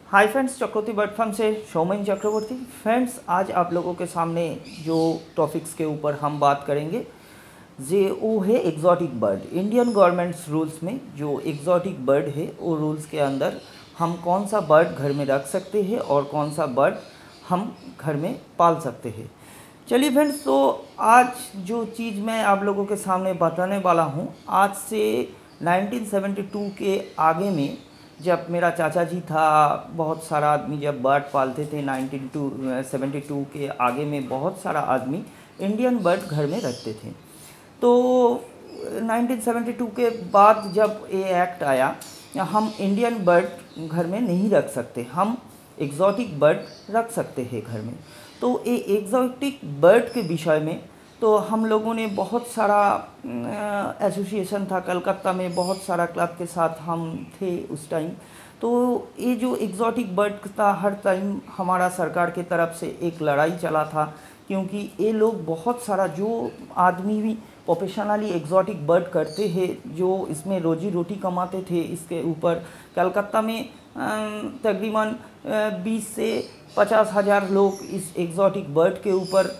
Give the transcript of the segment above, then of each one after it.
Hi friends, चक्रवर्ती bird farm से सौमेन चक्रवर्ती। Friends, आज आप लोगों के सामने जो टॉपिक्स के ऊपर हम बात करेंगे वो है exotic bird. Indian governments rules में जो एग्जॉटिक बर्ड है वो रूल्स के अंदर हम कौन सा बर्ड घर में रख सकते हैं और कौन सा बर्ड हम घर में पाल सकते हैं। चलिए फ्रेंड्स, तो आज जो चीज़ मैं आप लोगों के सामने बताने वाला हूँ, आज से 1972 के आगे में जब मेरा चाचा जी था, बहुत सारा आदमी जब बर्ड पालते थे। 1972 के आगे में बहुत सारा आदमी इंडियन बर्ड घर में रखते थे। तो 1972 के बाद जब ये एक्ट आया, हम इंडियन बर्ड घर में नहीं रख सकते, हम एग्जॉटिक बर्ड रख सकते हैं घर में। तो ये एग्जॉटिक बर्ड के विषय में तो हम लोगों ने बहुत सारा एसोसिएशन था कलकत्ता में, बहुत सारा क्लब के साथ हम थे उस टाइम। तो ये जो एग्जॉटिक बर्ड था, हर टाइम हमारा सरकार के तरफ से एक लड़ाई चला था, क्योंकि ये लोग बहुत सारा जो आदमी भी प्रोफेशनली एग्जॉटिक बर्ड करते हैं, जो इसमें रोजी रोटी कमाते थे, इसके ऊपर कलकत्ता में तकरीबन 20 से 50 हज़ार लोग इस एग्जॉटिक बर्ड के ऊपर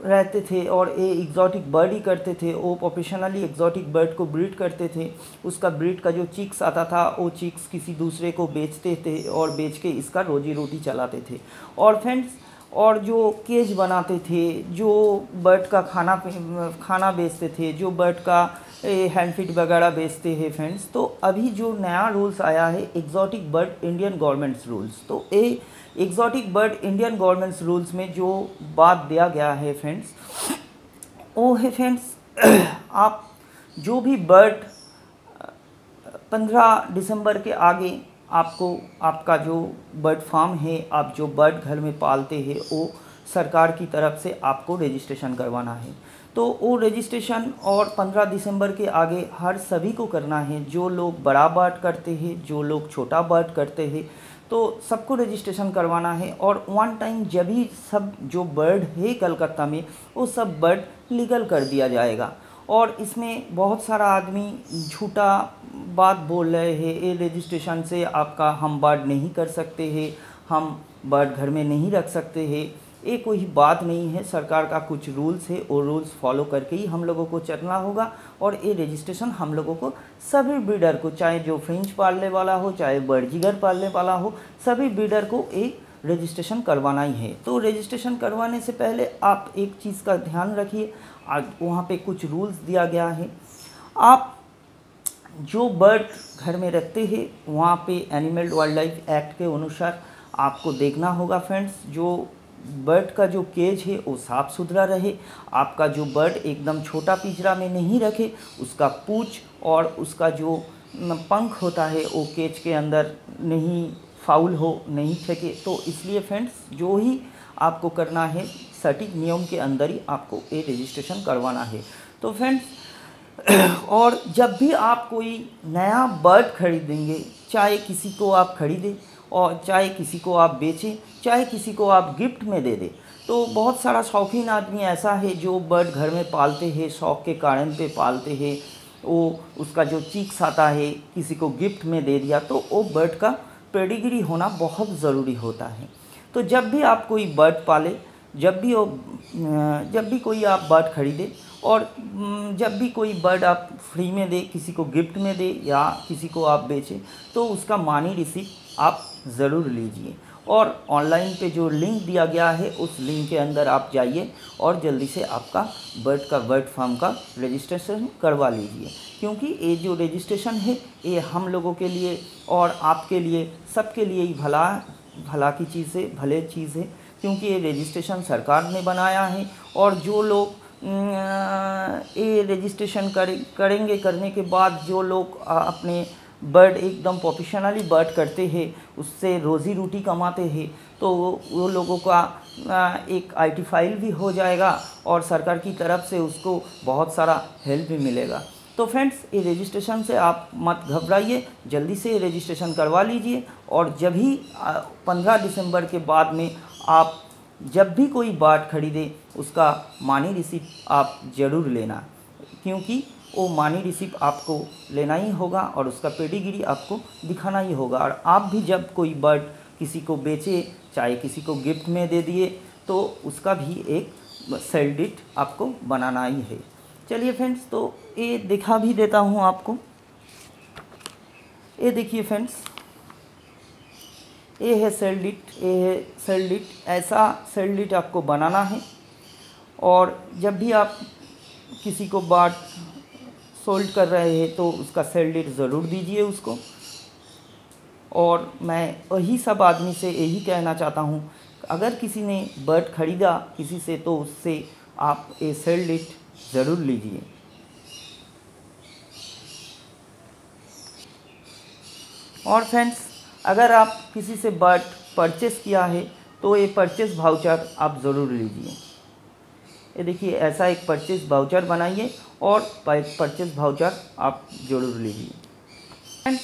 रहते थे और ये एग्जॉटिक बर्ड ही करते थे। वो प्रोफेशनली एग्जॉटिक बर्ड को ब्रीड करते थे। उसका ब्रीड का जो चिक्स आता था, वो चिक्स किसी दूसरे को बेचते थे और बेच के इसका रोजी रोटी चलाते थे। और फ्रेंड्स, और जो केज बनाते थे, जो बर्ड का खाना बेचते थे, जो बर्ड का हैंड फीड वगैरह बेचते हैं फ्रेंड्स। तो अभी जो नया रूल्स आया है exotic bird Indian governments rules, तो ये exotic bird Indian governments rules में जो बात दिया गया है फ्रेंड्स, वो है फ्रेंड्स आप जो भी बर्ड 15 दिसंबर के आगे आपको आपका जो बर्ड फार्म है, आप जो बर्ड घर में पालते हैं, वो सरकार की तरफ से आपको रजिस्ट्रेशन करवाना है। तो वो रजिस्ट्रेशन और 15 दिसंबर के आगे हर सभी को करना है। जो लोग बड़ा बर्ड करते हैं, जो लोग छोटा बर्ड करते हैं, तो सबको रजिस्ट्रेशन करवाना है। और वन टाइम जब ही सब जो बर्ड है कलकत्ता में, वो सब बर्ड लीगल कर दिया जाएगा। और इसमें बहुत सारा आदमी झूठा बात बोल रहे हैं, ये रजिस्ट्रेशन से आपका हम बर्ड नहीं कर सकते हैं, हम बर्ड घर में नहीं रख सकते हैं। ये कोई बात नहीं है। सरकार का कुछ रूल्स है, वो रूल्स फॉलो करके ही हम लोगों को चलना होगा। और ये रजिस्ट्रेशन हम लोगों को सभी ब्रीडर को, चाहे जो फ्रेंच पालने वाला हो, चाहे बर्डजिगर पालने वाला हो, सभी ब्रीडर को एक रजिस्ट्रेशन करवाना ही है। तो रजिस्ट्रेशन करवाने से पहले आप एक चीज़ का ध्यान रखिए, वहाँ पे कुछ रूल्स दिया गया है। आप जो बर्ड घर में रखते हैं, वहाँ पे एनिमल वाइल्ड लाइफ एक्ट के अनुसार आपको देखना होगा फ्रेंड्स, जो बर्ड का जो केज है वो साफ़ सुथरा रहे। आपका जो बर्ड एकदम छोटा पिंजरा में नहीं रखे, उसका पूँछ और उसका जो पंख होता है वो केज के अंदर नहीं फाउल हो, नहीं फेंके। तो इसलिए फ्रेंड्स, जो ही आपको करना है सटीक नियम के अंदर ही आपको ये रजिस्ट्रेशन करवाना है। तो फ्रेंड्स, और जब भी आप कोई नया बर्ड खरीदेंगे, चाहे किसी को आप खरीदें और चाहे किसी को आप बेचें, चाहे किसी को आप गिफ्ट में दे दें, तो बहुत सारा शौकीन आदमी ऐसा है जो बर्ड घर में पालते हैं, शौक़ के कारण पे पालते हैं। वो उसका जो चीक्स आता है किसी को गिफ्ट में दे दिया, तो वो बर्ड का पेडिग्री होना बहुत ज़रूरी होता है। तो जब भी आप कोई बर्ड पाले, जब भी कोई आप बर्ड खरीदे और जब भी कोई बर्ड आप फ्री में दे, किसी को गिफ्ट में दे या किसी को आप बेचें, तो उसका मनी रिसीप्ट आप ज़रूर लीजिए। और ऑनलाइन पे जो लिंक दिया गया है, उस लिंक के अंदर आप जाइए और जल्दी से आपका बर्ड फार्म का रजिस्ट्रेशन करवा लीजिए। क्योंकि ये जो रजिस्ट्रेशन है, ये हम लोगों के लिए और आपके लिए, सबके लिए ही भला की चीज़ है, भले चीज़ है। क्योंकि ये रजिस्ट्रेशन सरकार ने बनाया है और जो लोग ये रजिस्ट्रेशन करेंगे, करने के बाद जो लोग अपने बर्ड एकदम प्रोफेशनली बर्ड करते हैं, उससे रोज़ी रोटी कमाते हैं, तो वो लोगों का एक आईटी फाइल भी हो जाएगा और सरकार की तरफ से उसको बहुत सारा हेल्प भी मिलेगा। तो फ्रेंड्स, ये रजिस्ट्रेशन से आप मत घबराइए, जल्दी से रजिस्ट्रेशन करवा लीजिए। और जब ही 15 दिसंबर के बाद में आप जब भी कोई बर्ड खरीदे, उसका मनी रिसीप्ट आप ज़रूर लेना। क्योंकि वो मानी रिसिप्ट आपको लेना ही होगा और उसका पेडिग्री आपको दिखाना ही होगा। और आप भी जब कोई बर्ड किसी को बेचे, चाहे किसी को गिफ्ट में दे दिए, तो उसका भी एक सेल डिट आपको बनाना ही है। चलिए फ्रेंड्स, तो ये दिखा भी देता हूँ आपको। ये देखिए फ्रेंड्स, ये है सेल डिट, ये है सेल डिट। ऐसा सेल डिट आपको बनाना है और जब भी आप किसी को बर्ड सोल्ड कर रहे हैं तो उसका सेल डिट ज़रूर दीजिए उसको। और मैं वही सब आदमी से यही कहना चाहता हूँ, अगर किसी ने बर्ड ख़रीदा किसी से तो उससे आप ये सेल डिट ज़रूर लीजिए। और फ्रेंड्स, अगर आप किसी से बर्ड परचेस किया है तो ये परचेस वाउचर आप ज़रूर लीजिए। ये देखिए, ऐसा एक परचेस वाउचर बनाइए और परचेस वाउचर आप ज़रूर लीजिए। फ्रेंड्स,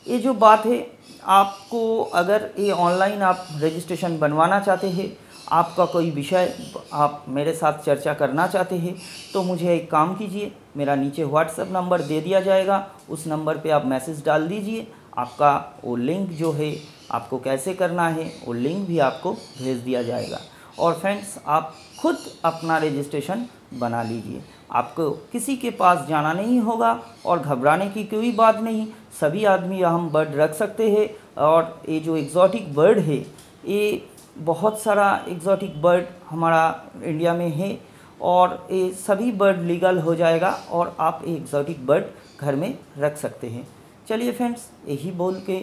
ये जो बात है, आपको अगर ये ऑनलाइन आप रजिस्ट्रेशन बनवाना चाहते हैं, आपका कोई विषय आप मेरे साथ चर्चा करना चाहते हैं, तो मुझे एक काम कीजिए, मेरा नीचे व्हाट्सएप नंबर दे दिया जाएगा, उस नंबर पे आप मैसेज डाल दीजिए। आपका वो लिंक जो है, आपको कैसे करना है वो लिंक भी आपको भेज दिया जाएगा। और फ्रेंड्स, आप खुद अपना रजिस्ट्रेशन बना लीजिए, आपको किसी के पास जाना नहीं होगा और घबराने की कोई बात नहीं। सभी आदमी हम बर्ड रख सकते हैं। और ये जो एग्जॉटिक बर्ड है, ये बहुत सारा एग्जॉटिक बर्ड हमारा इंडिया में है और ये सभी बर्ड लीगल हो जाएगा और आप एग्जॉटिक बर्ड घर में रख सकते हैं। चलिए फ्रेंड्स, यही बोल के